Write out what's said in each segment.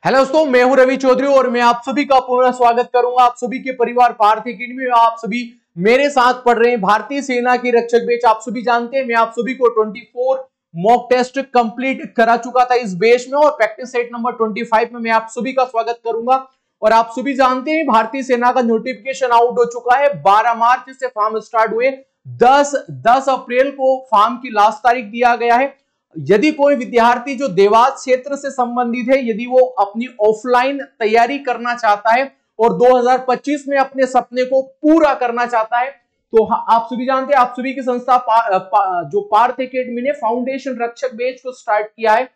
Hello दोस्तों, मैं हूं रवि चौधरी और मैं आप सभी का पुनः स्वागत करूंगा। आप सभी के परिवार पार्थ अकेडमी में आप सभी मेरे साथ पढ़ रहे हैं। भारतीय सेना की रक्षक बैच आप सभी जानते हैं, मैं आप सभी को 24 मॉक टेस्ट कंप्लीट करा चुका था इस बैच में और प्रैक्टिस सेट नंबर 25 में मैं आप सभी का स्वागत करूंगा। और आप सभी जानते हैं भारतीय सेना का नोटिफिकेशन आउट हो चुका है। 12 मार्च से फॉर्म स्टार्ट हुए, 10 अप्रैल को फॉर्म की लास्ट तारीख दिया गया है। यदि कोई विद्यार्थी जो देवास क्षेत्र से संबंधित है, यदि वो अपनी ऑफलाइन तैयारी करना चाहता है और 2025 में अपने सपने को पूरा करना चाहता है, तो आप सभी जानते हैं, आप सभी की संस्था जो पार्थ अकेडमी ने फाउंडेशन रक्षक बैच को स्टार्ट किया है।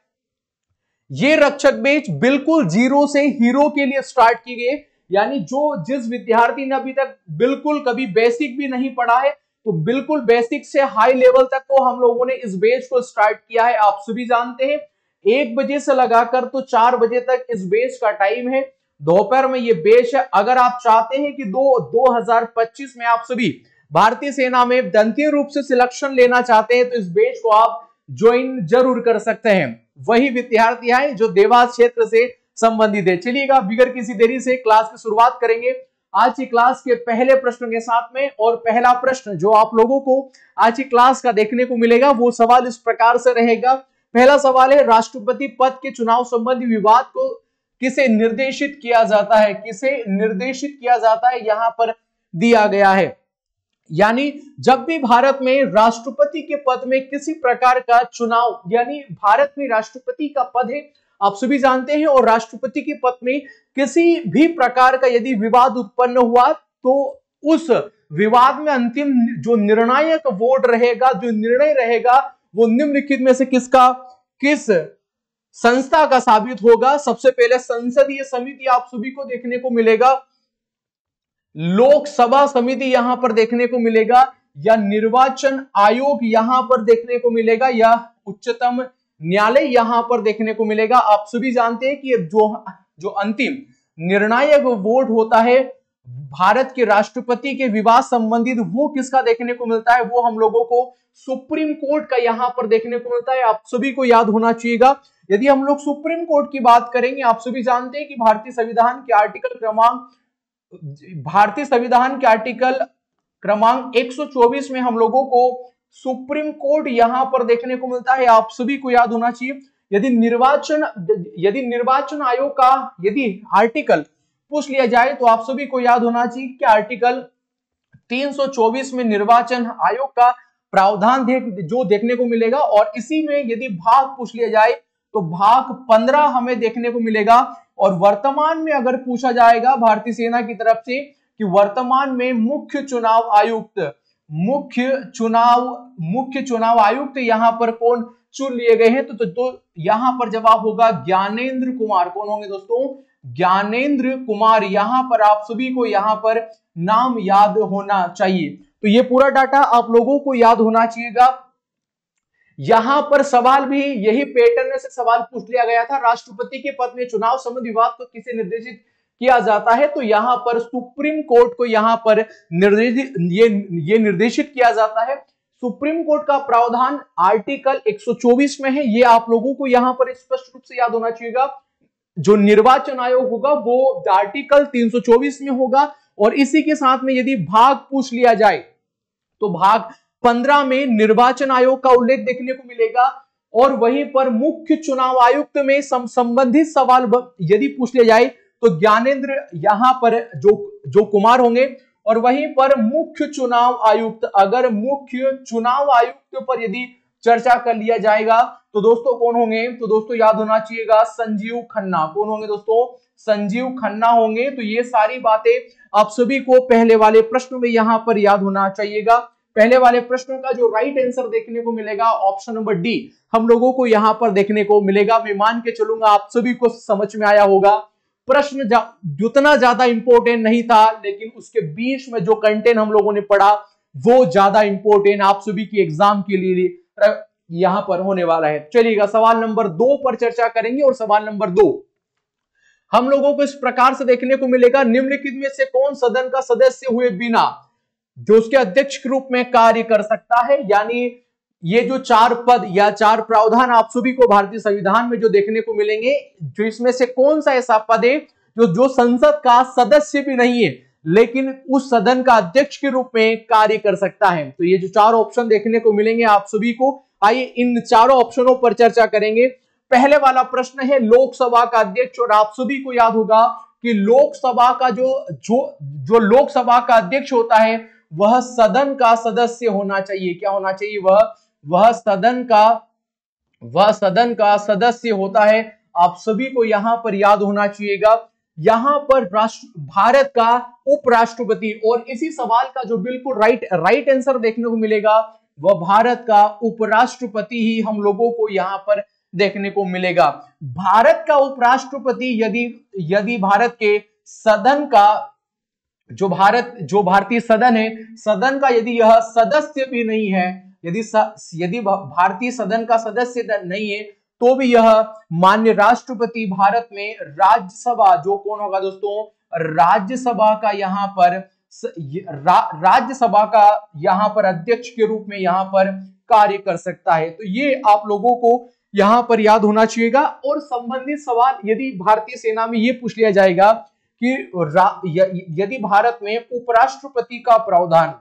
ये रक्षक बैच बिल्कुल जीरो से हीरो के लिए स्टार्ट की गई, यानी जिस विद्यार्थी ने अभी तक बिल्कुल कभी बेसिक भी नहीं पढ़ा है, तो बिल्कुल बेसिक से हाई लेवल तक को हम लोगों ने इस बैच को स्टार्ट किया है। आप सभी जानते हैं 1 बजे से लगाकर तो 4 बजे तक इस बैच का टाइम है। दोपहर में ये बैच है। अगर आप चाहते हैं कि 2025 में आप सभी भारतीय सेना में अंतिम रूप से सिलेक्शन लेना चाहते हैं, तो इस बैच को आप ज्वाइन जरूर कर सकते हैं। वही विद्यार्थी हैं जो देवास क्षेत्र से संबंधित है। चलिएगा बिगर किसी देरी से क्लास की शुरुआत करेंगे आज की क्लास के पहले प्रश्न के साथ में। और पहला प्रश्न जो आप लोगों को आज की क्लास का देखने को मिलेगा, वो सवाल इस प्रकार से रहेगा। पहला सवाल है, राष्ट्रपति पद के चुनाव संबंधी विवाद को किसे निर्देशित किया जाता है? किसे निर्देशित किया जाता है यहां पर दिया गया है। यानी जब भी भारत में राष्ट्रपति के पद में किसी प्रकार का चुनाव, यानी भारत में राष्ट्रपति का पद है आप सभी जानते हैं, और राष्ट्रपति के पद में किसी भी प्रकार का यदि विवाद उत्पन्न हुआ, तो उस विवाद में अंतिम जो निर्णायक वोट रहेगा, जो निर्णय रहेगा, वो निम्नलिखित में से किस संस्था का साबित होगा। सबसे पहले संसदीय समिति आप सभी को देखने को मिलेगा, लोकसभा समिति यहां पर देखने को मिलेगा, या निर्वाचन आयोग यहां पर देखने को मिलेगा, या उच्चतम न्यायालय यहां पर देखने को मिलेगा। आप सभी जानते हैं कि जो अंतिम निर्णायक वोट होता है भारत के राष्ट्रपति के विवाद संबंधित, वो किसका देखने को मिलता है? वो हम लोगों को सुप्रीम कोर्ट का यहां पर देखने को मिलता है। आप सभी को याद होना चाहिएगा। यदि हम लोग सुप्रीम कोर्ट की बात करेंगे, आप सभी जानते हैं कि भारतीय संविधान के आर्टिकल क्रमांक 124 में हम लोगों को सुप्रीम कोर्ट यहां पर देखने को मिलता है। आप सभी को याद होना चाहिए। यदि निर्वाचन आयोग का यदि आर्टिकल पूछ लिया जाए, तो आप सभी को याद होना चाहिए कि आर्टिकल 324 में निर्वाचन आयोग का प्रावधान जो देखने को मिलेगा, और इसी में यदि भाग पूछ लिया जाए तो भाग 15 हमें देखने को मिलेगा। और वर्तमान में अगर पूछा जाएगा भारतीय सेना की तरफ से कि वर्तमान में मुख्य चुनाव आयुक्त यहां पर कौन चुन लिए गए हैं, तो यहां पर जवाब होगा ज्ञानेंद्र कुमार। कौन होंगे दोस्तों? ज्ञानेंद्र कुमार। यहां पर आप सभी को यहां पर नाम याद होना चाहिए। तो ये पूरा डाटा आप लोगों को याद होना चाहिएगा। यहां पर सवाल भी यही पैटर्न से सवाल पूछ लिया गया था, राष्ट्रपति के पद में चुनाव संबंधी विवाद को किसे निर्देशित किया जाता है? तो यहां पर सुप्रीम कोर्ट को यहां पर निर्देशित किया जाता है। सुप्रीम कोर्ट का प्रावधान आर्टिकल 124 में है, ये आप लोगों को यहां पर स्पष्ट रूप से याद होना चाहिएगा। जो निर्वाचन आयोग होगा वो आर्टिकल 324 में होगा, और इसी के साथ में यदि भाग पूछ लिया जाए तो भाग 15 में निर्वाचन आयोग का उल्लेख देखने को मिलेगा। और वहीं पर मुख्य चुनाव आयुक्त में संबंधित सवाल यदि पूछ लिया जाए तो ज्ञानेंद्र यहां पर जो कुमार होंगे। और वहीं पर मुख्य चुनाव आयुक्त, अगर मुख्य चुनाव आयुक्त पर यदि चर्चा कर लिया जाएगा तो दोस्तों कौन होंगे? तो दोस्तों याद होना चाहिएगा संजीव खन्ना। कौन होंगे दोस्तों? संजीव खन्ना होंगे। तो ये सारी बातें आप सभी को पहले वाले प्रश्न में यहां पर याद होना चाहिएगा। पहले वाले प्रश्नों का जो राइट आंसर देखने को मिलेगा ऑप्शन नंबर डी हम लोगों को यहां पर देखने को मिलेगा। मैं मान के चलूंगा आप सभी को समझ में आया होगा। प्रश्न जितना ज्यादा इंपॉर्टेंट नहीं था, लेकिन उसके बीच में जो कंटेंट हम लोगों ने पढ़ा वो ज्यादा इंपॉर्टेंट आप सभी की एग्जाम के लिए यहां पर होने वाला है। चलिएगा सवाल नंबर 2 पर चर्चा करेंगे। और सवाल नंबर 2 हम लोगों को इस प्रकार से देखने को मिलेगा, निम्नलिखित में से कौन सदन का सदस्य हुए बिना जो उसके अध्यक्ष के रूप में कार्य कर सकता है? यानी ये जो 4 पद या 4 प्रावधान आप सभी को भारतीय संविधान में जो देखने को मिलेंगे, जो इसमें से कौन सा ऐसा पद है जो संसद का सदस्य भी नहीं है लेकिन उस सदन का अध्यक्ष के रूप में कार्य कर सकता है। तो ये जो 4 ऑप्शन देखने को मिलेंगे आप सभी को, आइए इन चारों ऑप्शनों पर चर्चा करेंगे। पहले वाला प्रश्न है लोकसभा का अध्यक्ष, और आप सभी को याद होगा कि लोकसभा का जो लोकसभा का अध्यक्ष होता है वह सदन का सदस्य होना चाहिए। क्या होना चाहिए? वह सदन का सदस्य होता है। आप सभी को यहां पर याद होना चाहिएगा। यहां पर भारत का उपराष्ट्रपति, और इसी सवाल का जो बिल्कुल राइट आंसर देखने को मिलेगा वह भारत का उपराष्ट्रपति ही हम लोगों को यहां पर देखने को मिलेगा। भारत का उपराष्ट्रपति यदि भारत के सदन का जो भारतीय सदन है, सदन का यदि यह सदस्य भी नहीं है, यदि भारतीय सदन का सदस्य नहीं है, तो भी यह माननीय राष्ट्रपति भारत में राज्यसभा, जो कौन होगा दोस्तों, राज्यसभा का यहाँ पर अध्यक्ष के रूप में यहाँ पर कार्य कर सकता है। तो ये आप लोगों को यहाँ पर याद होना चाहिएगा। और संबंधित सवाल यदि भारतीय सेना में ये पूछ लिया जाएगा कि यदि भारत में उपराष्ट्रपति का प्रावधान,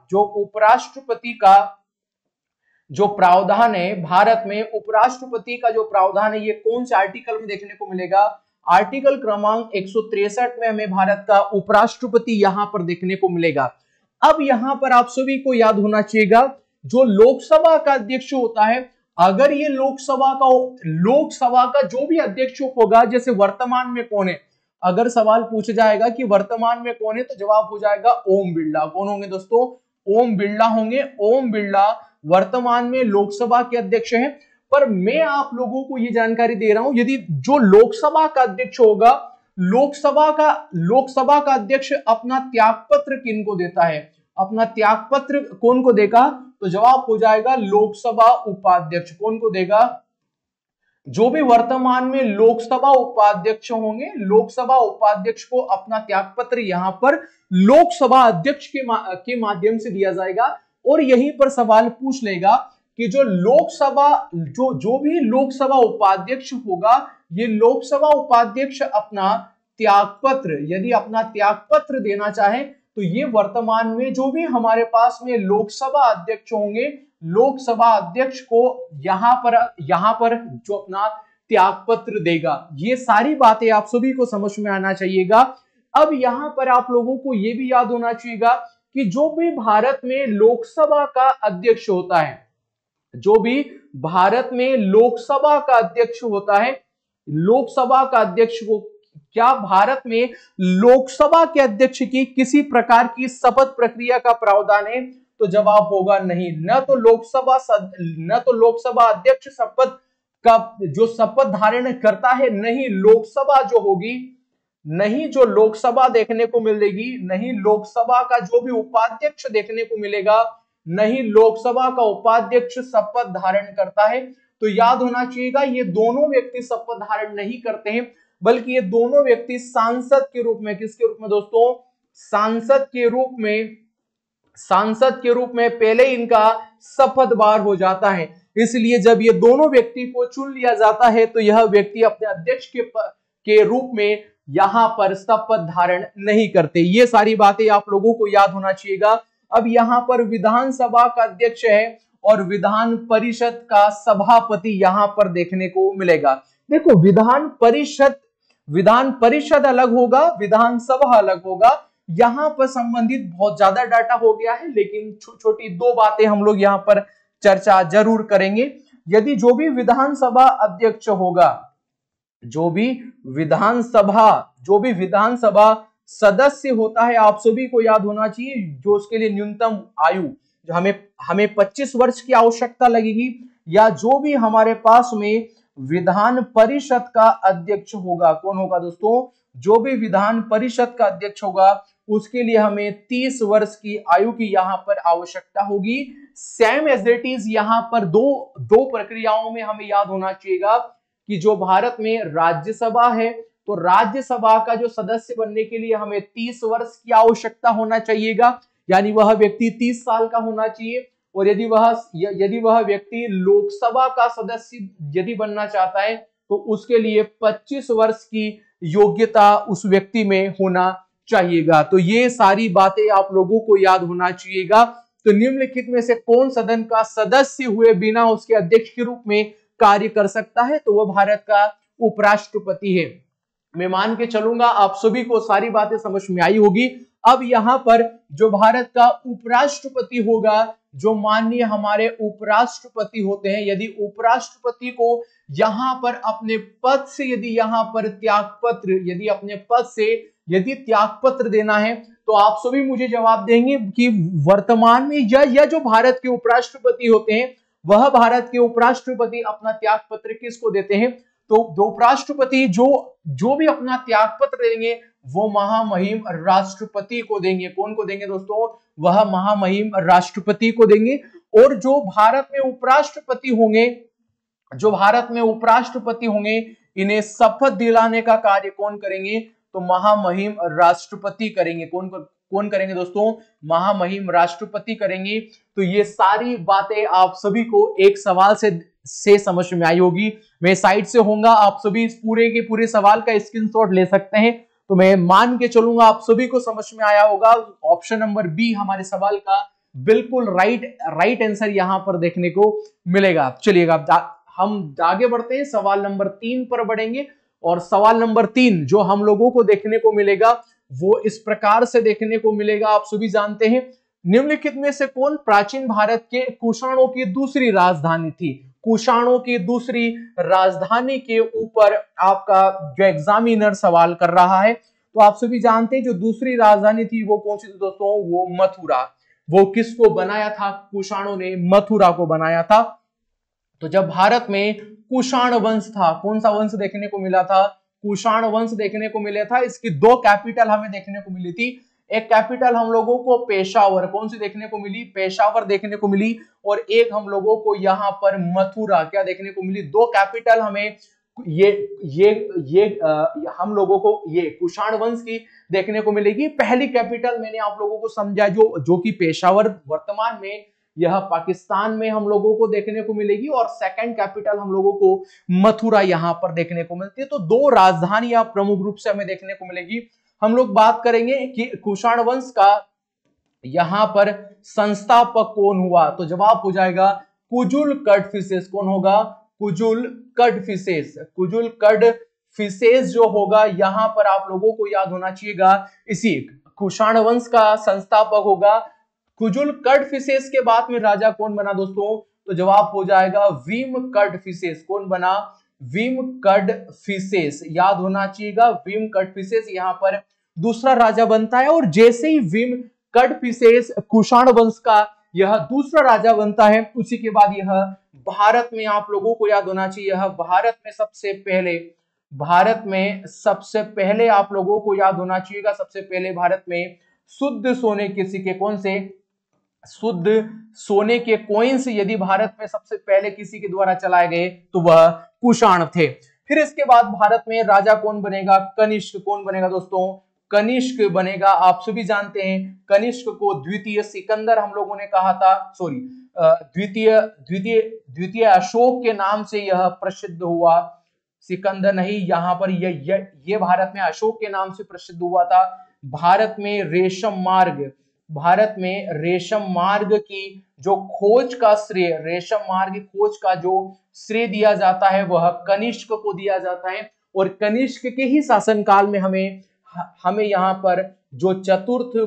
जो प्रावधान है भारत में उपराष्ट्रपति का जो प्रावधान है, ये कौन से आर्टिकल में देखने को मिलेगा? आर्टिकल क्रमांक 163 में हमें भारत का उपराष्ट्रपति यहां पर देखने को मिलेगा। अब यहां पर आप सभी को याद होना चाहिएगा, जो लोकसभा का अध्यक्ष होता है, अगर ये लोकसभा का जो भी अध्यक्ष होगा, जैसे वर्तमान में कौन है, अगर सवाल पूछा जाएगा कि वर्तमान में कौन है, तो जवाब हो जाएगा ओम बिरला। कौन होंगे दोस्तों? ओम बिरला होंगे। ओम बिरला वर्तमान में लोकसभा के अध्यक्ष हैं। पर मैं आप लोगों को यह जानकारी दे रहा हूं, यदि जो लोकसभा का अध्यक्ष होगा, लोकसभा का अध्यक्ष अपना त्यागपत्र किनको देता है? अपना त्यागपत्र कौन को देगा? तो जवाब हो जाएगा लोकसभा उपाध्यक्ष। कौन को देगा? जो भी वर्तमान में लोकसभा उपाध्यक्ष होंगे, लोकसभा उपाध्यक्ष को अपना त्यागपत्र यहां पर लोकसभा अध्यक्ष के माध्यम से दिया जाएगा। और यहीं पर सवाल पूछ लेगा कि जो भी लोकसभा उपाध्यक्ष होगा, ये लोकसभा उपाध्यक्ष अपना त्यागपत्र, यदि अपना त्यागपत्र देना चाहे, तो ये वर्तमान में जो भी हमारे पास में लोकसभा अध्यक्ष होंगे, लोकसभा अध्यक्ष को यहां पर जो अपना त्यागपत्र देगा। ये सारी बातें आप सभी को समझ में आना चाहिएगा। अब यहां पर आप लोगों को यह भी याद होना चाहिएगा कि जो भी भारत में लोकसभा का अध्यक्ष होता है, जो भी भारत में लोकसभा का अध्यक्ष होता है, लोकसभा का अध्यक्ष को, क्या भारत में लोकसभा के अध्यक्ष की किसी प्रकार की शपथ प्रक्रिया का प्रावधान है? तो जवाब होगा नहीं। न तो लोकसभा अध्यक्ष शपथ धारण करता है, नहीं लोकसभा जो होगी, नहीं जो लोकसभा देखने को मिलेगी, नहीं लोकसभा का जो भी उपाध्यक्ष देखने को मिलेगा, नहीं लोकसभा का उपाध्यक्ष शपथ धारण करता है। तो याद होना चाहिएगा, ये दोनों व्यक्ति शपथ धारण नहीं करते हैं, बल्कि ये दोनों व्यक्ति सांसद के रूप में, किसके रूप में दोस्तों? सांसद के रूप में पहले इनका शपथभार हो जाता है। इसलिए जब ये दोनों व्यक्ति को चुन लिया जाता है, तो यह व्यक्ति अपने अध्यक्ष के रूप में यहां पर शपथ धारण नहीं करते। ये सारी बातें आप लोगों को याद होना चाहिएगा। अब यहां पर विधानसभा का अध्यक्ष है और विधान परिषद का सभापति यहां पर देखने को मिलेगा। देखो, विधान परिषद अलग होगा, विधानसभा अलग होगा। यहां पर संबंधित बहुत ज्यादा डाटा हो गया है, लेकिन छोटी दो बातें हम लोग यहां पर चर्चा जरूर करेंगे। यदि जो भी विधानसभा अध्यक्ष होगा, जो भी विधानसभा सदस्य होता है, आप सभी को याद होना चाहिए, जो उसके लिए न्यूनतम आयु, जो हमें 25 वर्ष की आवश्यकता लगेगी, या जो भी हमारे पास में विधान परिषद का अध्यक्ष होगा, कौन होगा दोस्तों? जो भी विधान परिषद का अध्यक्ष होगा, उसके लिए हमें 30 वर्ष की आयु की यहां पर आवश्यकता होगी। सेम एज इट इज यहां पर दो प्रक्रियाओं में हमें याद होना चाहिएगा कि जो भारत में राज्यसभा है, तो राज्यसभा का जो सदस्य बनने के लिए हमें 30 वर्ष की आवश्यकता होना चाहिएगा, यानी वह व्यक्ति 30 साल का होना चाहिए। और यदि वह व्यक्ति लोकसभा का सदस्य यदि बनना चाहता है तो उसके लिए 25 वर्ष की योग्यता उस व्यक्ति में होना चाहिएगा। तो ये सारी बातें आप लोगों को याद होना चाहिएगा। तो निम्नलिखित में से कौन सदन का सदस्य हुए बिना उसके अध्यक्ष के रूप में कार्य कर सकता है? तो वह भारत का उपराष्ट्रपति है। मैं मान के चलूंगा आप सभी को सारी बातें समझ में आई होगी। अब यहां पर जो भारत का उपराष्ट्रपति होगा, जो माननीय हमारे उपराष्ट्रपति होते हैं, यदि उपराष्ट्रपति को यहां पर अपने पद से यदि अपने पद से त्याग पत्र देना है तो आप सभी मुझे जवाब देंगे कि वर्तमान में यह जो भारत के उपराष्ट्रपति होते हैं वह भारत के उपराष्ट्रपति अपना त्याग पत्र किसको देते हैं? तो उपराष्ट्रपति जो भी अपना त्याग पत्र देंगे वो महामहिम राष्ट्रपति को देंगे। कौन को देंगे दोस्तों? वह महामहिम राष्ट्रपति को देंगे। और जो भारत में उपराष्ट्रपति होंगे इन्हें शपथ दिलाने का कार्य कौन करेंगे? तो महामहिम राष्ट्रपति करेंगे। कौन करेंगे दोस्तों? महामहिम राष्ट्रपति करेंगे। तो ये सारी बातें आप सभी को एक सवाल से समझ में आई होगी। मैं साइड से होऊंगा, आप सभी इस पूरे के पूरे सवाल का स्क्रीनशॉट ले सकते हैं। तो मैं मान के चलूंगा आप सभी को समझ में आया होगा। ऑप्शन नंबर बी हमारे सवाल का बिल्कुल राइट आंसर यहां पर देखने को मिलेगा। चलिएगा हम आगे बढ़ते हैं, सवाल नंबर 3 पर बढ़ेंगे। और सवाल नंबर 3 जो हम लोगों को देखने को मिलेगा वो इस प्रकार से देखने को मिलेगा। आप सभी जानते हैं निम्नलिखित में से कौन प्राचीन भारत के कुषाणों की दूसरी राजधानी थी? कुषाणों की दूसरी राजधानी के ऊपर आपका जो एग्जामिनर सवाल कर रहा है। तो आप सभी जानते हैं जो दूसरी राजधानी थी वो कौन सी थी दोस्तों? वो मथुरा। वो किसको बनाया था? कुषाणों ने मथुरा को बनाया था। तो जब भारत में कुषाण वंश था, कौन सा वंश देखने को मिला था? कुषाण वंश देखने को मिला था। इसकी 2 कैपिटल हमें देखने को मिली थी। एक कैपिटल हम लोगों को पेशावर, कौन सी देखने को मिली? पेशावर देखने को मिली। और एक हम लोगों को यहाँ पर मथुरा क्या देखने को मिली? 2 कैपिटल हमें हम लोगों को ये कुषाण वंश की देखने को मिलेगी। पहली कैपिटल मैंने आप लोगों को समझा जो कि पेशावर वर्तमान में यह पाकिस्तान में हम लोगों को देखने को मिलेगी। और सेकंड कैपिटल हम लोगों को मथुरा यहां पर देखने को मिलती है। तो 2 राजधानियां प्रमुख रूप से हमें देखने को मिलेगी। हम लोग बात करेंगे कि कुषाण वंश का यहां पर संस्थापक कौन हुआ? तो जवाब हो जाएगा कुजुल कड़फिसेस। कौन होगा? कुजुल कड़फिसेस। कुजुल कड़फिसेस जो होगा यहां पर आप लोगों को याद होना चाहिएगा, इसी कुषाण वंश का संस्थापक होगा कुजुल कड़फिसेस। के बाद में राजा कौन बना दोस्तों? तो जवाब हो जाएगा भीम कड़फिसेस। कौन बना? भीम कड़फिसेस। याद होना चाहिएगा भीम कड़फिसेस यहां पर दूसरा राजा बनता है। और जैसे ही भीम कड़फिसेस कुषाण वंश का यह दूसरा राजा बनता है उसी के बाद यह भारत में आप लोगों को याद होना चाहिए, यह भारत में सबसे पहले आप लोगों को याद होना चाहिएगा, सबसे पहले भारत में शुद्ध सोने के सिक्के, कौन से? शुद्ध सोने के कॉइन्स यदि भारत में सबसे पहले किसी के द्वारा चलाए गए तो वह कुषाण थे। फिर इसके बाद भारत में राजा कौन बनेगा? कनिष्क। कौन बनेगा दोस्तों? कनिष्क बनेगा। आप सभी जानते हैं कनिष्क को द्वितीय सिकंदर हम लोगों ने कहा था, सॉरी द्वितीय अशोक के नाम से यह प्रसिद्ध हुआ। सिकंदर नहीं, यहाँ पर ये भारत में अशोक के नाम से प्रसिद्ध हुआ था। भारत में रेशम मार्ग की जो खोज का श्रेय, रेशम मार्ग की खोज का जो श्रेय दिया जाता है वह कनिष्क को दिया जाता है। और कनिष्क के ही शासनकाल में हमें यहाँ पर जो चतुर्थ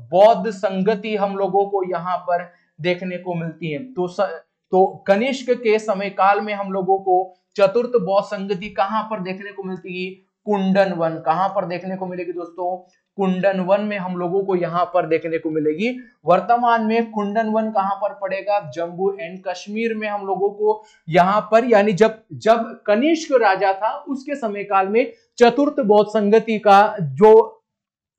बौद्ध संगति हम लोगों को यहाँ पर देखने को मिलती है। तो कनिष्क के समय काल में हम लोगों को चतुर्थ बौद्ध संगति कहां पर देखने को मिलती है? कुंडन वन। कहां पर देखने को मिलेगी दोस्तों? कुंडन वन में हम लोगों को यहां पर देखने को मिलेगी। वर्तमान में कुंडन वन कहां पर पड़ेगा? जम्मू एंड कश्मीर में हम लोगों को यहां पर, यानी जब कनिष्क राजा था उसके समय काल में चतुर्थ बौद्ध संगति का जो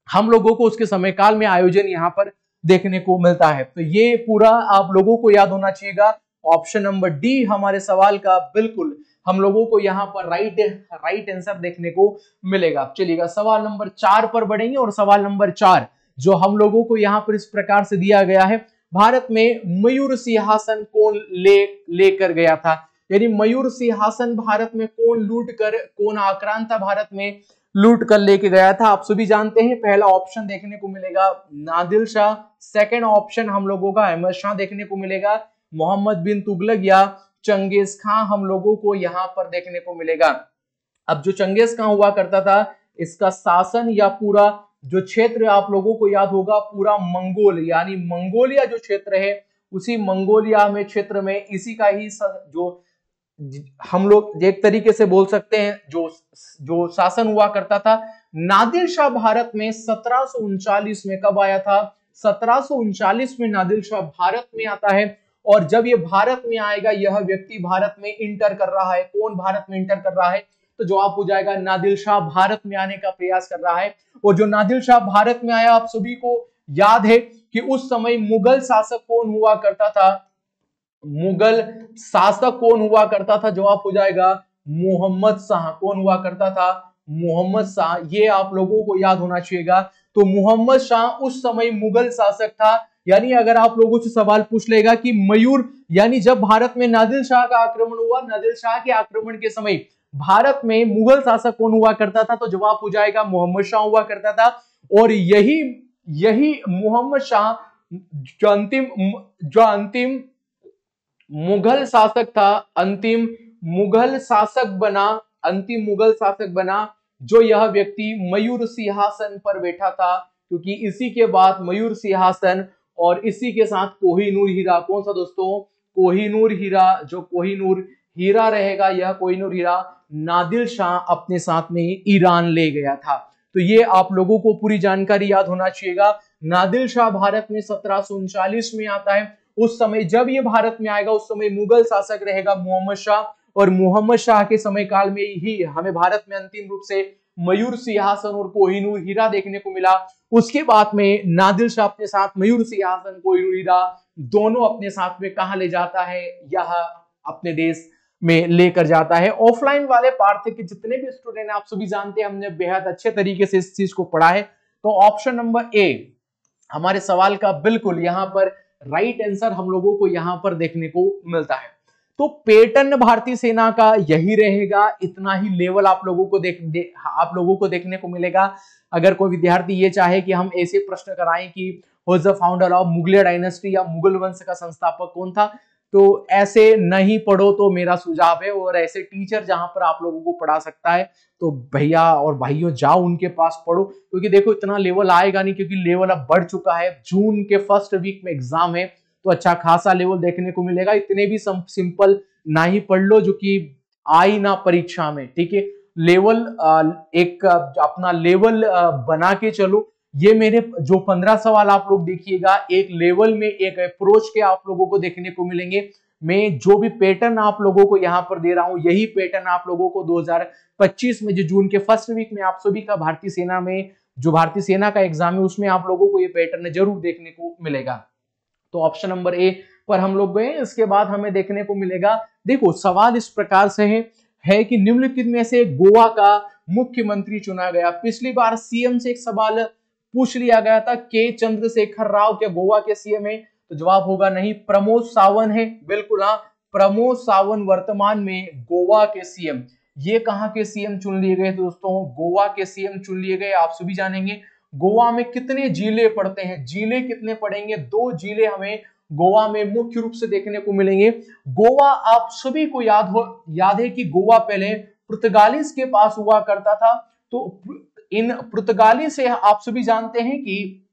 हम लोगों को उसके समय काल में आयोजन यहां पर देखने को मिलता है। तो ये पूरा आप लोगों को याद होना चाहिएगा। ऑप्शन नंबर डी हमारे सवाल का बिल्कुल हम लोगों को यहाँ पर राइट आंसर देखने को मिलेगा। चलिएगा सवाल नंबर 4 पर बढ़ेंगे। और सवाल नंबर 4 जो हम लोगों को यहाँ पर इस प्रकार से दिया गया है, भारत में मयूर सिंहासन कौन लेकर गया था, यानी मयूर सिंहासन भारत में कौन आक्रांता भारत में लूट कर लेके गया था। आप सभी जानते हैं पहला ऑप्शन देखने को मिलेगा नादिर शाह, सेकंड ऑप्शन हम लोगों का अहमद शाह देखने को मिलेगा, मोहम्मद बिन तुगलक या चंगेज खां हम लोगों को यहाँ पर देखने को मिलेगा। अब जो चंगेज खां हुआ करता था, इसका शासन या पूरा जो क्षेत्र आप लोगों को याद होगा, पूरा मंगोल यानी मंगोलिया जो क्षेत्र है, उसी मंगोलिया में क्षेत्र में इसी का ही जो हम लोग एक तरीके से बोल सकते हैं जो शासन हुआ करता था। नादिर शाह भारत में 1739 में कब आया था? 1739 में नादिर शाह भारत में आता है। और जब ये भारत में आएगा, यह व्यक्ति भारत में इंटर कर रहा है। कौन भारत में इंटर कर रहा है? तो जवाब हो जाएगा नादिर शाह भारत में आने का प्रयास कर रहा है। और जो नादिर शाह भारत में आया, आप सभी को याद है कि उस समय मुगल शासक कौन हुआ करता था? मुगल शासक कौन हुआ करता था? जवाब हो जाएगा मोहम्मद शाह। कौन हुआ करता था? मोहम्मद शाह। ये आप लोगों को याद होना चाहिएगा। तो मोहम्मद शाह उस समय मुगल शासक था। यानी अगर आप लोगों से सवाल पूछ लेगा कि मयूर, यानी जब भारत में नादिर शाह का आक्रमण हुआ, नादिर शाह के आक्रमण के समय भारत में मुगल शासक कौन हुआ करता था? तो जवाब हो जाएगा मोहम्मद शाह हुआ करता था। और यही मोहम्मद शाह जो अंतिम मुगल शासक था, अंतिम मुगल शासक बना जो यह व्यक्ति मयूर सिंहासन पर बैठा था। क्योंकि इसी के बाद मयूर सिंहासन और इसी के साथ कोहिनूर हीरा, कौन सा दोस्तों? कोहिनूर हीरा। जो कोहिनूर हीरा रहेगा, यह कोहिनूर हीरा नादिर शाह अपने साथ में ईरान ले गया था। तो ये आप लोगों को पूरी जानकारी याद होना चाहिएगा। नादिर शाह भारत में 1739 में आता है। उस समय जब ये भारत में आएगा, उस समय मुगल शासक रहेगा मोहम्मद शाह। और मोहम्मद शाह के समय काल में ही हमें भारत में अंतिम रूप से मयूर सिंहासन और कोहिनूर हीरा देखने को मिला। उसके बाद में नादिर शाह अपने साथ मयूर सिंहासन, कोहिनूर हीरा दोनों अपने साथ में कहां ले जाता है? यह अपने देश में लेकर जाता है। ऑफलाइन वाले पार्ट के जितने भी स्टूडेंट आप सभी जानते हैं, हमने बेहद अच्छे तरीके से इस चीज को पढ़ा है। तो ऑप्शन नंबर ए हमारे सवाल का बिल्कुल यहाँ पर राइट आंसर हम लोगों को यहाँ पर देखने को मिलता है। तो पैटर्न भारतीय सेना का यही रहेगा। इतना ही लेवल आप लोगों को देखने को मिलेगा। अगर कोई विद्यार्थी ये चाहे कि हम ऐसे प्रश्न कराएं कि who is the founder of Mughaliya dynasty या मुगल वंश का संस्थापक कौन था, तो ऐसे नहीं पढ़ो तो मेरा सुझाव है। और ऐसे टीचर जहां पर आप लोगों को पढ़ा सकता है, तो भैया और भाइयों जाओ उनके पास पढ़ो। क्योंकि देखो इतना लेवल आएगा नहीं, क्योंकि लेवल अब बढ़ चुका है। जून के फर्स्ट वीक में एग्जाम है, तो अच्छा खासा लेवल देखने को मिलेगा। इतने भी सिंपल ना ही पढ़ लो जो कि आई ना परीक्षा में, ठीक है। लेवल एक अपना लेवल बना के चलो। ये मेरे जो 15 सवाल आप लोग देखिएगा, एक लेवल में एक अप्रोच के आप लोगों को देखने को मिलेंगे। मैं जो भी पैटर्न आप लोगों को यहाँ पर दे रहा हूं, यही पैटर्न आप लोगों को 2025 में जो जून के फर्स्ट वीक में आप सभी का भारतीय सेना में जो भारतीय सेना का एग्जाम है, उसमें आप लोगों को ये पैटर्न जरूर देखने को मिलेगा। तो ऑप्शन नंबर ए पर हम लोग गए। इसके बाद हमें देखने को मिलेगा, देखो सवाल इस प्रकार से है कि निम्नलिखित में से गोवा का मुख्यमंत्री चुना गया। पिछली बार सीएम से एक सवाल पूछ लिया गया था, के चंद्रशेखर राव क्या गोवा के सीएम है? तो जवाब होगा नहीं, प्रमोद सावंत है। बिल्कुल हाँ, प्रमोद सावंत वर्तमान में गोवा के सीएम। ये कहां के सीएम चुन लिए गए? तो दोस्तों गोवा के सीएम चुन लिए गए। आप सभी जानेंगे गोवा में कितने जिले पड़ते हैं। जिले कितने पड़ेंगे? 2 जिले हमें गोवा में मुख्य रूप से देखने को मिलेंगे। गोवा आप सभी को याद है कि गोवा पहले पुर्तगालीज के पास हुआ करता था। तो इन पुर्तगाली से आप सभी जानते हैं कि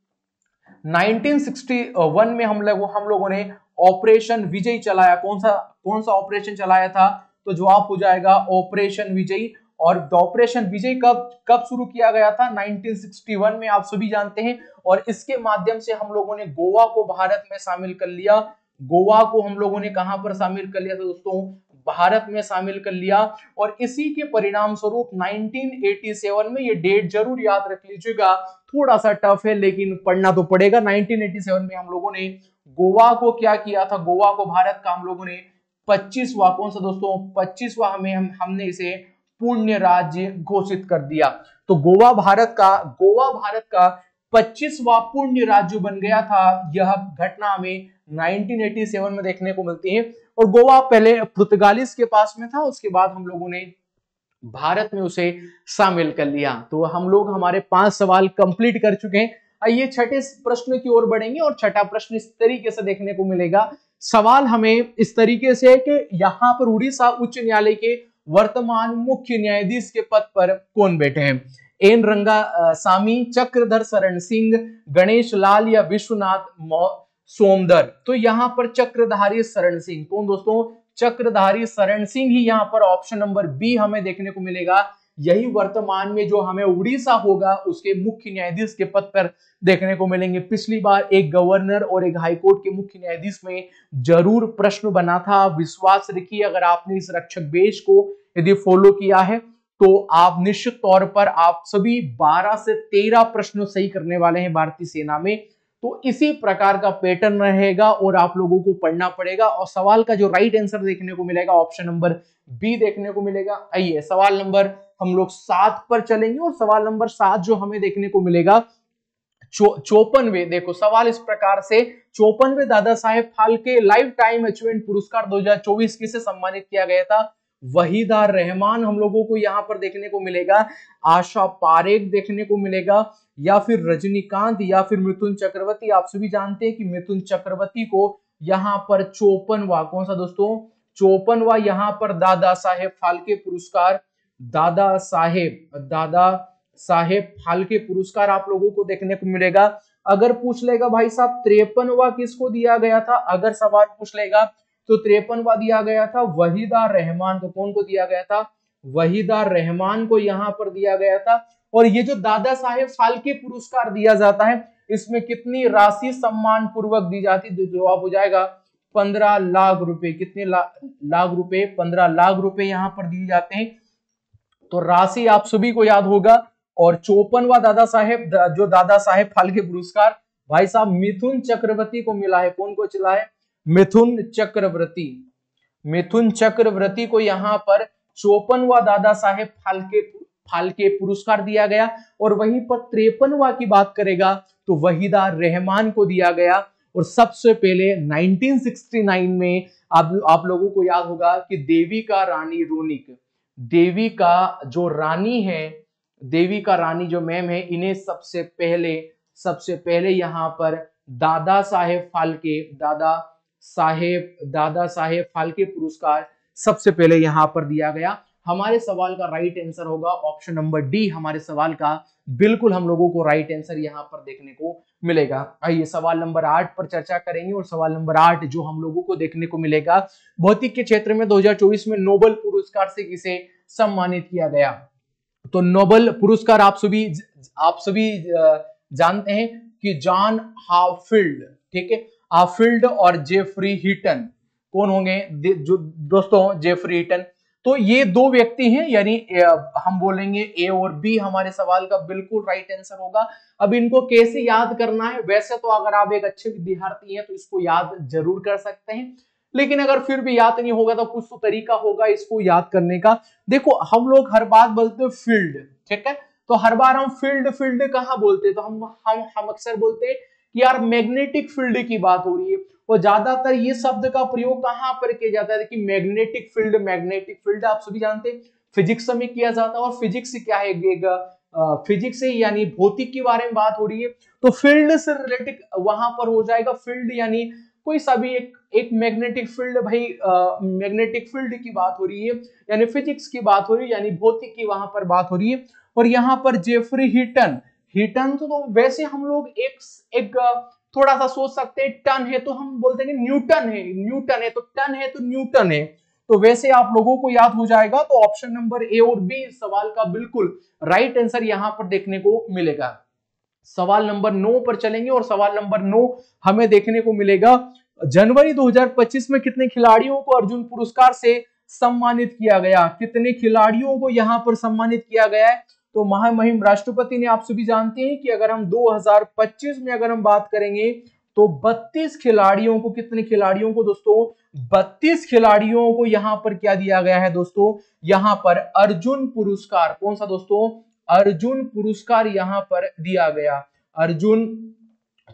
1961 में हम लोगों ने ऑपरेशन विजय चलाया। कौन सा ऑपरेशन चलाया था? तो जवाब हो जाएगा ऑपरेशन विजय। और ऑपरेशन विजय कब शुरू किया गया था? 1961 में, आप सभी जानते हैं। और इसके माध्यम से हम लोगों ने गोवा को भारत में शामिल कर लिया। गोवा को हम लोगों ने कहां पर शामिल कर लिया था दोस्तों? भारत में शामिल कर लिया। और इसी के परिणाम स्वरूप 1987 में, ये डेट जरूर याद रख लीजिएगा, थोड़ा सा टफ है लेकिन पढ़ना तो पड़ेगा। 1987 में हम लोगों ने गोवा को क्या किया था? गोवा को भारत का हम लोगों ने 25वां, कौन सा दोस्तों? 25वां हमने इसे पूर्ण राज्य घोषित कर दिया। तो गोवा भारत का 25वां पूर्ण राज्य बन गया था। यह घटना हमें 1987 में देखने को मिलती है। और गोवा पहले पुर्तगालीस के पास में था, उसके बाद हम लोगों ने भारत में उसे शामिल कर लिया। तो हम लोग हमारे 5 सवाल कंप्लीट कर चुके हैं। आइए छठे प्रश्न की ओर बढ़ेंगे और छठा प्रश्न इस तरीके से देखने को मिलेगा। सवाल हमें इस तरीके से है कि यहां पर उड़ीसा उच्च न्यायालय के वर्तमान मुख्य न्यायाधीश के पद पर कौन बैठे हैं? एन रंगासामी, चक्रधर शरण सिंह, गणेश लाल या विश्वनाथ सोमदर। तो यहां पर चक्रधारी शरण सिंह। कौन दोस्तों? चक्रधारी शरण सिंह ही यहां पर ऑप्शन नंबर बी हमें देखने को मिलेगा। यही वर्तमान में जो हमें उड़ीसा होगा उसके मुख्य न्यायाधीश के पद पर देखने को मिलेंगे। पिछली बार एक गवर्नर और एक हाईकोर्ट के मुख्य न्यायाधीश में जरूर प्रश्न बना था। विश्वास रखिए, अगर आपने इस रक्षक बेस को यदि फॉलो किया है तो आप निश्चित तौर पर आप सभी 12 से 13 प्रश्न सही करने वाले हैं भारतीय सेना में। तो इसी प्रकार का पैटर्न रहेगा और आप लोगों को पढ़ना पड़ेगा। और सवाल का जो राइट आंसर देखने को मिलेगा ऑप्शन नंबर बी देखने को मिलेगा। आइए सवाल नंबर हम लोग 7 पर चलेंगे और सवाल नंबर 7 जो हमें देखने को मिलेगा 54वें। देखो सवाल इस प्रकार से, 54वें Dada Saheb Phalke life time achievement पुरस्कार 2024 किसे सम्मानित किया गया था? वहीदा रहमान हम लोगों को यहां पर देखने को मिलेगा, आशा पारेख देखने को मिलेगा, या फिर रजनीकांत या फिर मिथुन चक्रवर्ती। आप सभी जानते हैं कि मिथुन चक्रवर्ती को यहां पर 54वां, कौन सा दोस्तों? 54वां यहां पर दादा साहेब फाल्के पुरस्कार, दादा साहेब फाल्के पुरस्कार आप लोगों को देखने को मिलेगा। अगर पूछ लेगा भाई साहब 53वां किसको दिया गया था, अगर सवाल पूछ लेगा तो 53वां दिया गया था वहीदा रहमान को। कौन को दिया गया था? वहीदा रहमान को यहां पर दिया गया था। और ये जो दादा साहेब फाल्के पुरस्कार दिया जाता है इसमें कितनी राशि सम्मान पूर्वक दी जाती है? जवाब हो जाएगा 15 लाख रुपए। कितने लाख रुपए? 15 लाख रुपए यहां पर दिए जाते हैं। तो राशि आप सभी को याद होगा। और 54वां दादा साहेब फाल्के पुरस्कार भाई साहब मिथुन चक्रवर्ती को मिला है। कौन को चला है? मिथुन चक्रवर्ती को यहां पर 54वां दादा साहेब फाल्के पुरस्कार दिया गया। और वहीं पर 53वां की बात करेगा तो वहीदा रहमान को दिया गया। और सबसे पहले 1969 में आप लोगों को याद होगा कि देविका रानी रोनिक, देविका रानी जो मैम है, इन्हें सबसे पहले यहां पर दादा साहेब फाल्के पुरस्कार सबसे पहले यहां पर दिया गया। हमारे सवाल का राइट आंसर होगा ऑप्शन नंबर डी। हमारे सवाल का बिल्कुल हम लोगों को राइट आंसर यहां पर देखने को मिलेगा। आइए सवाल नंबर 8 पर चर्चा करेंगे। और सवाल नंबर 8 जो हम लोगों को देखने को मिलेगा, भौतिक के क्षेत्र में 2024 में नोबेल पुरस्कार से किसे सम्मानित किया गया? तो नोबेल पुरस्कार आप सभी जानते हैं कि जॉन हाफील्ड, ठीक है, हाफील्ड और जेफरी हीटन। कौन होंगे दोस्तों? Geoffrey Hinton. तो ये दो व्यक्ति हैं, यानी हम बोलेंगे ए और बी हमारे सवाल का बिल्कुल राइट आंसर होगा। अब इनको कैसे याद करना है? वैसे तो अगर आप एक अच्छे विद्यार्थी हैं तो इसको याद जरूर कर सकते हैं, लेकिन अगर फिर भी याद नहीं होगा तो कुछ तो तरीका होगा इसको याद करने का। देखो हम लोग हर बात बोलते हैं फील्ड, ठीक है, तो हर बार हम फील्ड कहाँ बोलते हैं? तो हम अक्सर बोलते हैं कि यार मैग्नेटिक फील्ड की बात हो रही है। और ज्यादातर ये शब्द का प्रयोग कहां पर किया जाता है कि मैग्नेटिक फील्ड आप सभी जानते हैं फिजिक्स में किया जाता है। और फिजिक्स क्या है? फिजिक्स से यानी भौतिक के बारे में बात हो रही है, तो फील्ड से रिलेटेड वहां पर हो जाएगा। फील्ड यानी कोई सा भी एक मैग्नेटिक फील्ड, भाई मैग्नेटिक फील्ड की बात हो रही है, यानी फिजिक्स की बात हो रही है, यानी भौतिक की वहां पर बात हो रही है। और यहाँ पर जेफरी हीटन तो वैसे हम लोग एक थोड़ा सा सोच सकते हैं, टन है तो हम बोलते हैं न्यूटन है तो टन है तो न्यूटन है। तो वैसे आप लोगों को याद हो जाएगा। तो ऑप्शन नंबर ए और बी सवाल का बिल्कुल राइट आंसर यहां पर देखने को मिलेगा। सवाल नंबर 9 पर चलेंगे और सवाल नंबर 9 हमें देखने को मिलेगा, जनवरी 2025 में कितने खिलाड़ियों को अर्जुन पुरस्कार से सम्मानित किया गया? कितने खिलाड़ियों को यहां पर सम्मानित किया गया है? तो महामहिम राष्ट्रपति ने, आप सभी जानते हैं कि अगर हम 2025 में अगर हम बात करेंगे तो 32 खिलाड़ियों को, कितने खिलाड़ियों को दोस्तों? 32 खिलाड़ियों को यहां पर क्या दिया गया है दोस्तों? यहां पर अर्जुन पुरस्कार। कौन सा दोस्तों? अर्जुन पुरस्कार यहां पर दिया गया। अर्जुन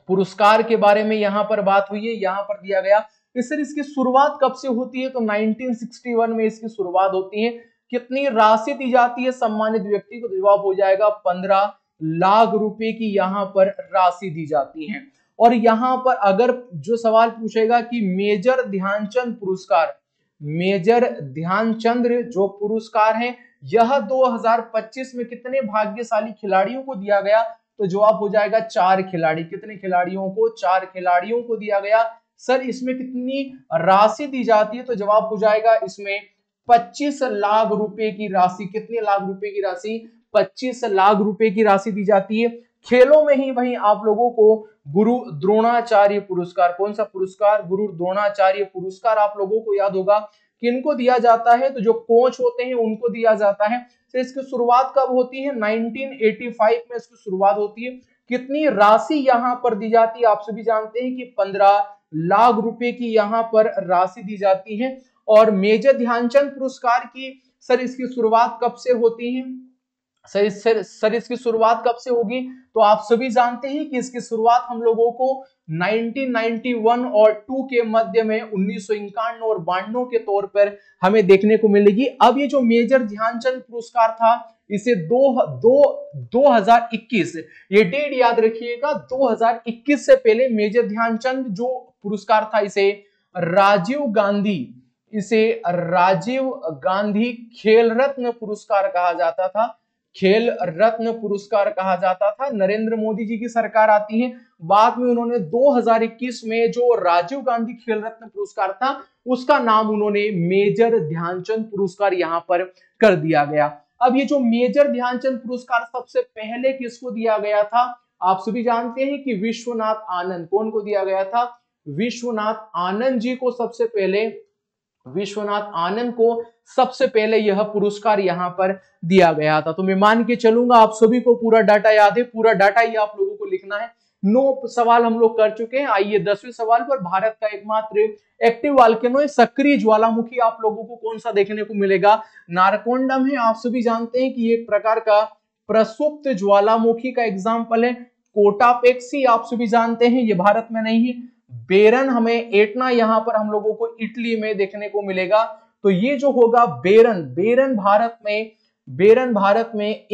पुरस्कार के बारे में यहाँ पर बात हुई है, यहाँ पर दिया गया। सर इसकी शुरुआत कब से होती है? तो 1961 में इसकी शुरुआत होती है। कितनी राशि दी जाती है सम्मानित व्यक्ति को? जवाब हो जाएगा 15 लाख रुपए की यहाँ पर राशि दी जाती है। और यहाँ पर अगर जो सवाल पूछेगा कि मेजर ध्यानचंद पुरस्कार, मेजर ध्यानचंद जो पुरस्कार है यह 2025 में कितने भाग्यशाली खिलाड़ियों को दिया गया? तो जवाब हो जाएगा 4 खिलाड़ी। कितने खिलाड़ियों को? 4 खिलाड़ियों को दिया गया। सर इसमें कितनी राशि दी जाती है? तो जवाब हो जाएगा इसमें 25 लाख रुपए की राशि। कितने लाख रुपए की राशि? 25 लाख रुपए की राशि दी जाती है। खेलों में ही वहीं आप लोगों को गुरु द्रोणाचार्य पुरस्कार, कौन सा पुरस्कार? गुरु द्रोणाचार्य पुरस्कार आप लोगों को याद होगा किनको दिया जाता है? तो जो कोच होते हैं उनको दिया जाता है। तो इसकी शुरुआत कब होती है? 1985 में इसकी शुरुआत होती है। कितनी राशि यहाँ पर दी जाती है? आप सभी जानते हैं कि 15 लाख रुपए की यहाँ पर राशि दी जाती है। और मेजर ध्यानचंद पुरस्कार की सर इसकी शुरुआत कब से होती है? सर इसकी शुरुआत कब से होगी? तो आप सभी जानते हैं कि इसकी शुरुआत हम लोगों को 1991 और 2 के मध्य में 1991 और 92 के तौर पर हमें देखने को मिलेगी। अब ये जो मेजर ध्यानचंद पुरस्कार था इसे 2021, ये डेट याद रखिएगा, 2021 से पहले मेजर ध्यानचंद जो पुरस्कार था इसे राजीव गांधी खेल रत्न पुरस्कार कहा जाता था। खेल रत्न पुरस्कार कहा जाता था। नरेंद्र मोदी जी की सरकार आती है, बाद में उन्होंने 2021 में जो राजीव गांधी खेल रत्न पुरस्कार था उसका नाम उन्होंने मेजर ध्यानचंद पुरस्कार यहां पर कर दिया गया। अब ये जो मेजर ध्यानचंद पुरस्कार सबसे पहले किसको दिया गया था? आप सभी जानते हैं कि विश्वनाथ आनंद। कौन को दिया गया था? विश्वनाथ आनंद जी को सबसे पहले, विश्वनाथ आनंद को सबसे पहले यह पुरस्कार यहां पर दिया गया था। तो मैं मान के चलूंगा आप सभी को पूरा डाटा याद है, पूरा डाटा ही आप लोगों को लिखना है। 9 सवाल हम लोग कर चुके हैं। आइए 10वें सवाल पर। भारत का एकमात्र एक्टिव वॉल्केनो है, सक्रिय ज्वालामुखी आप लोगों को कौन सा देखने को मिलेगा? नारकोंडम है। आप सभी जानते हैं कि एक प्रकार का प्रसुप्त ज्वालामुखी का एग्जाम्पल है। कोटापेक्सी आप सभी जानते हैं, ये भारत में नहीं है। बेरन, हमें एटना यहां पर हम लोगों को इटली में देखने को मिलेगा। तो ये जो होगा बेरन भारत में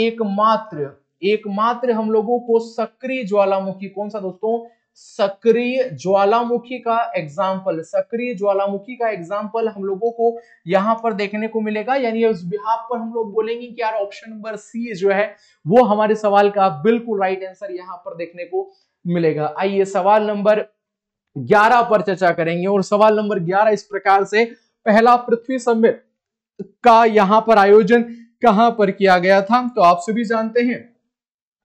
एकमात्र हम लोगों को सक्रिय ज्वालामुखी, कौन सा दोस्तों? सक्रिय ज्वालामुखी का एग्जाम्पल, सक्रिय ज्वालामुखी का एग्जाम्पल हम लोगों को यहां पर देखने को मिलेगा। यानी उस बिहाफ पर हम लोग बोलेंगे कि यार ऑप्शन नंबर सी जो है वो हमारे सवाल का बिल्कुल राइट आंसर यहां पर देखने को मिलेगा। आइए सवाल नंबर 11 पर चर्चा करेंगे। और सवाल नंबर 11 इस प्रकार से, पहला पृथ्वी सम्मेलन का यहां पर आयोजन कहां पर किया गया था? तो आप सभी जानते हैं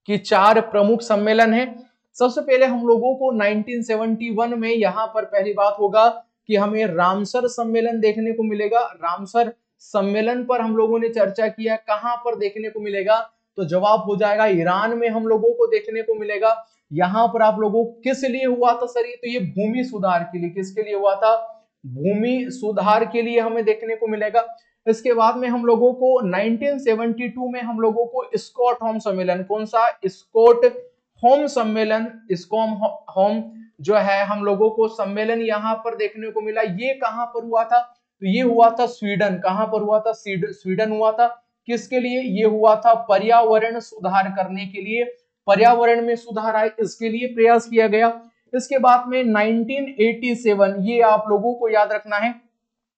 कि 4 प्रमुख सम्मेलन है। सबसे पहले हम लोगों को 1971 में यहां पर पहली बात होगा कि हमें रामसर सम्मेलन देखने को मिलेगा। रामसर सम्मेलन पर हम लोगों ने चर्चा किया, कहां पर देखने को मिलेगा? तो जवाब हो जाएगा ईरान में हम लोगों को देखने को मिलेगा। यहां पर आप लोगों किस लिए हुआ था सर? तो ये भूमि सुधार के लिए। किसके लिए हुआ था? भूमि सुधार के लिए हमें देखने को मिलेगा। इसके बाद में हम लोगों को 1972 में हम लोगों को स्टॉकहोम सम्मेलन, कौन सा? स्टॉकहोम सम्मेलन, स्टॉकहोम जो है हम लोगों को सम्मेलन यहां पर देखने को मिला। ये कहां पर हुआ था? तो ये हुआ था स्वीडन। कहां पर हुआ था? स्वीडन हुआ था। किसके लिए? ये हुआ था पर्यावरण सुधार करने के लिए, पर्यावरण में सुधार आए इसके लिए प्रयास किया गया। इसके बाद में 1987, ये आप लोगों को याद रखना है।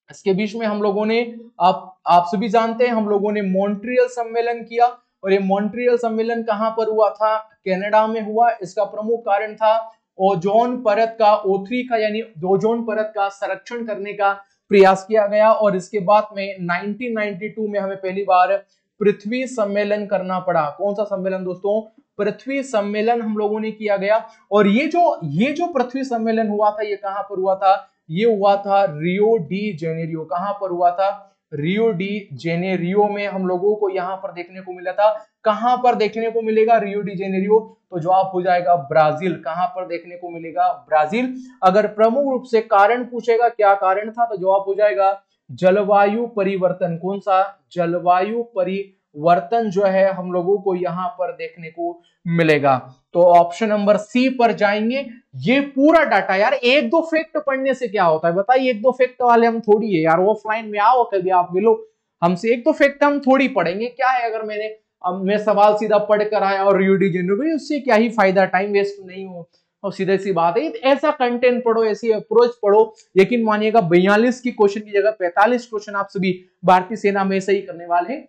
इसके बीच में हम लोगों ने, आप सभी जानते हैं, हम लोगों ने मॉन्ट्रियल सम्मेलन किया। और ये मॉन्ट्रियल सम्मेलन कहां पर हुआ था? कनाडा में हुआ। इसका प्रमुख कारण था ओजोन परत का, O3 का, यानी ओजोन परत का संरक्षण करने का प्रयास किया गया। और इसके बाद में 1992 में हमें पहली बार पृथ्वी सम्मेलन करना पड़ा। कौन सा सम्मेलन दोस्तों? पृथ्वी सम्मेलन हम लोगों ने किया गया। और ये जो पृथ्वी सम्मेलन हुआ था ये कहां पर हुआ था? ये हुआ था रियो डी जेनेरियो। कहां पर हुआ था? रियो डी जेनेरियो में हम लोगों को यहां पर देखने को मिला था। कहां पर देखने को मिलेगा रियो डी जेनेरियो? तो जवाब हो जाएगा ब्राजील। कहां पर देखने को मिलेगा? ब्राजील। अगर प्रमुख रूप से कारण पूछेगा क्या कारण था, तो जवाब हो जाएगा जलवायु परिवर्तन। कौन सा? जलवायु परिवर्तन वर्तन जो है हम लोगों को यहाँ पर देखने को मिलेगा। तो ऑप्शन नंबर सी पर जाएंगे। ये पूरा डाटा यार, एक दो फैक्ट पढ़ने से क्या होता है बताइए, एक दो फैक्ट वाले हम थोड़ी है यार, ऑफलाइन में आओ कभी आप मिलो हमसे, एक दो फैक्ट हम थोड़ी पढ़ेंगे। क्या है अगर मैं सवाल सीधा पढ़ कर आया और रीड जनरल, उससे क्या ही फायदा, टाइम वेस्ट नहीं हो। और सीधे सी बात है, ऐसा कंटेंट पढ़ो, ऐसी अप्रोच पढ़ो, यकीन मानिएगा 42 की क्वेश्चन की जगह 45 क्वेश्चन आप सभी भारतीय सेना में से ही करने वाले हैं।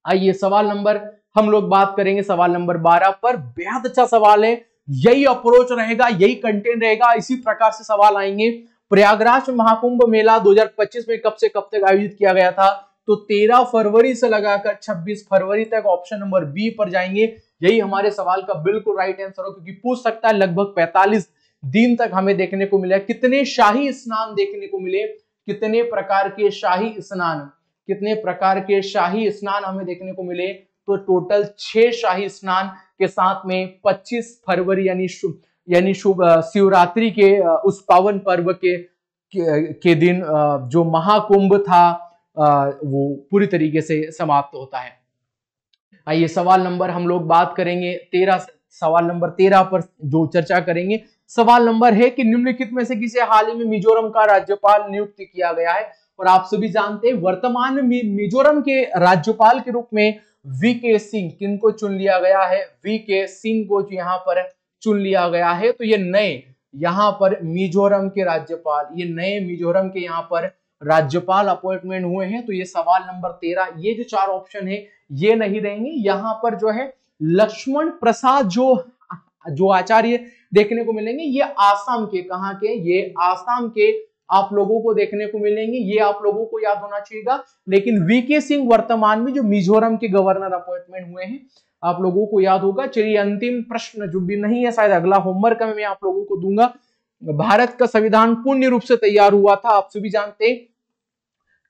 आइए सवाल नंबर हम लोग बात करेंगे, सवाल नंबर 12 पर। बेहद अच्छा सवाल है, यही अप्रोच रहेगा, यही कंटेंट रहेगा, इसी प्रकार से सवाल आएंगे। प्रयागराज महाकुंभ मेला 2025 में कब से कब तक आयोजित किया गया था? तो 13 फरवरी से लगाकर 26 फरवरी तक। ऑप्शन नंबर बी पर जाएंगे, यही हमारे सवाल का बिल्कुल राइट आंसर हो, क्योंकि पूछ सकता है लगभग 45 दिन तक हमें देखने को मिला। कितने शाही स्नान देखने को मिले, कितने प्रकार के शाही स्नान, कितने प्रकार के शाही स्नान हमें देखने को मिले? तो टोटल 6 शाही स्नान के साथ में 25 फरवरी यानी शुभ शिवरात्रि के उस पावन पर्व के दिन जो महाकुंभ था वो पूरी तरीके से समाप्त होता है। आइए सवाल नंबर हम लोग बात करेंगे 13, सवाल नंबर 13 पर जो चर्चा करेंगे। सवाल नंबर है कि निम्नलिखित में से किसे हाल ही में मिजोरम का राज्यपाल नियुक्त किया गया है? और आप सभी जानते हैं वर्तमान में मिजोरम के राज्यपाल के रूप में वीके सिंह किनको चुन लिया गया है? वीके सिंह को यहाँ पर चुन लिया गया है। तो ये नए यहाँ पर मिजोरम के राज्यपाल, ये नए मिजोरम के यहाँ पर राज्यपाल अपॉइंटमेंट हुए हैं। तो ये सवाल नंबर 13, ये जो 4 ऑप्शन है ये नहीं रहेंगे। यहाँ पर जो है लक्ष्मण प्रसाद जो आचार्य देखने को मिलेंगे, ये आसाम के, कहाँ के? ये आसाम के आप लोगों को देखने को मिलेंगे, ये आप लोगों को याद होना चाहिएगा। लेकिन वीके सिंह वर्तमान में जो मिजोरम के गवर्नर अपॉइंटमेंट हुए हैं, आप लोगों को याद होगा। चलिए अंतिम प्रश्न जो भी नहीं है, शायद अगला होमवर्क में मैं आप लोगों को दूंगा। भारत का संविधान पूर्ण रूप से तैयार हुआ था, आप सभी जानते हैं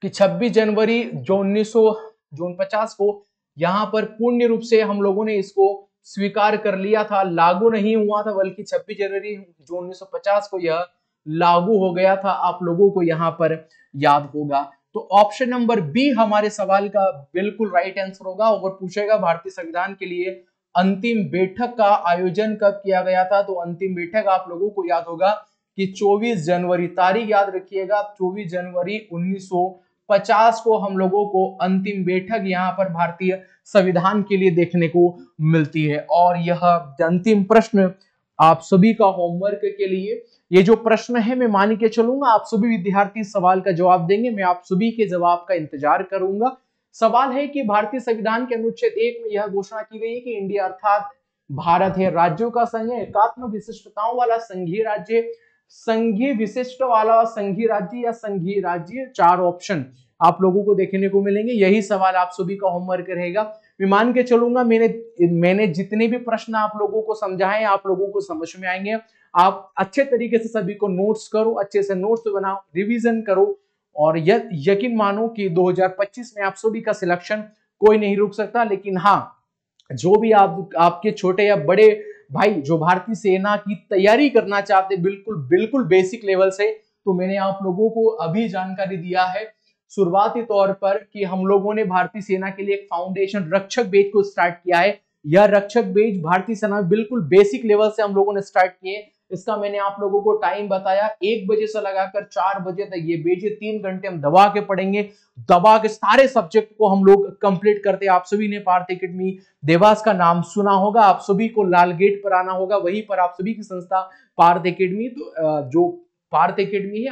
कि 26 जनवरी जो 1949 को यहाँ पर पूर्ण रूप से हम लोगों ने इसको स्वीकार कर लिया था। लागू नहीं हुआ था, बल्कि 26 जनवरी जो 1950 को यह लागू हो गया था, आप लोगों को यहाँ पर याद होगा। तो ऑप्शन नंबर बी हमारे सवाल का बिल्कुल राइट आंसर होगा। और पूछेगा भारतीय संविधान के लिए अंतिम बैठक का आयोजन कब किया गया था? तो अंतिम बैठक आप लोगों को याद होगा कि 24 जनवरी, तारीख याद रखिएगा, 24 जनवरी 1950 को हम लोगों को अंतिम बैठक यहाँ पर भारतीय संविधान के लिए देखने को मिलती है। और यह अंतिम प्रश्न आप सभी का होमवर्क के लिए, ये जो प्रश्न है मैं मान के चलूंगा आप सभी विद्यार्थी सवाल का जवाब देंगे, मैं आप सभी के जवाब का इंतजार करूंगा। सवाल है कि भारतीय संविधान के अनुच्छेद 1 में यह घोषणा की गई है कि इंडिया अर्थात भारत है राज्यों का संघ है, एकात्म विशिष्टताओं वाला संघीय राज्य, संघीय विशिष्ट वाला संघीय राज्य या संघीय राज्य। 4 ऑप्शन आप लोगों को देखने को मिलेंगे। यही सवाल आप सभी का होमवर्क रहेगा। मैं मान के चलूंगा मैंने जितने भी प्रश्न आप लोगों को समझाए आप लोगों को समझ में आएंगे। आप अच्छे तरीके से सभी को नोट्स करो, अच्छे से नोट्स बनाओ, रिवीजन करो और यकीन मानो कि 2025 में आप सभी का सिलेक्शन कोई नहीं रुक सकता। लेकिन हाँ, जो भी आपके छोटे या बड़े भाई जो भारतीय सेना की तैयारी करना चाहते बिल्कुल बेसिक लेवल से, तो मैंने आप लोगों को अभी जानकारी दिया है शुरुआती तौर पर कि हम लोगों ने भारतीय सेना के लिए एक फाउंडेशन रक्षक बैच को स्टार्ट किया है। यह रक्षक बैच भारतीय सेना में बिल्कुल बेसिक लेवल से हम लोगों ने स्टार्ट किए। इसका मैंने आप लोगों को टाइम बताया, 1 बजे से लगाकर 4 बजे तक ये बैच, 3 घंटे हम दबा के पढ़ेंगे, दबा के सारे सब्जेक्ट को हम लोग कंप्लीट करते हैं। आप सभी ने पार्थ एकेडमी देवास का नाम सुना होगा, आप सभी को लाल गेट पर आना होगा, वहीं पर आप सभी की संस्था पार्थ एकेडमी, तो जो पार्थ एकेडमी है,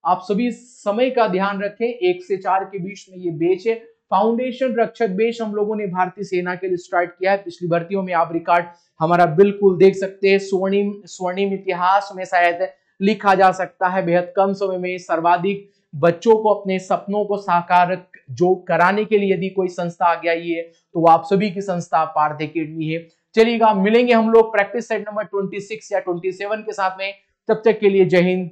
आप सभी समय का ध्यान रखें। 1 से 4 के बीच में ये बैच है, फाउंडेशन रक्षक बैच हम लोगों ने भारतीय सेना के लिए स्टार्ट किया है। पिछली भर्तियों में आप रिकॉर्ड हमारा बिल्कुल देख सकते हैं, स्वर्णिम इतिहास में शायद लिखा जा सकता है। बेहद कम समय में सर्वाधिक बच्चों को अपने सपनों को साकार जो कराने के लिए यदि कोई संस्था आ गया है तो आप सभी की संस्था पार्थ एकेडमी है। चलिएगा, मिलेंगे हम लोग प्रैक्टिस सेट नंबर 26 या 27 के साथ में। तब तक के लिए जय हिंद,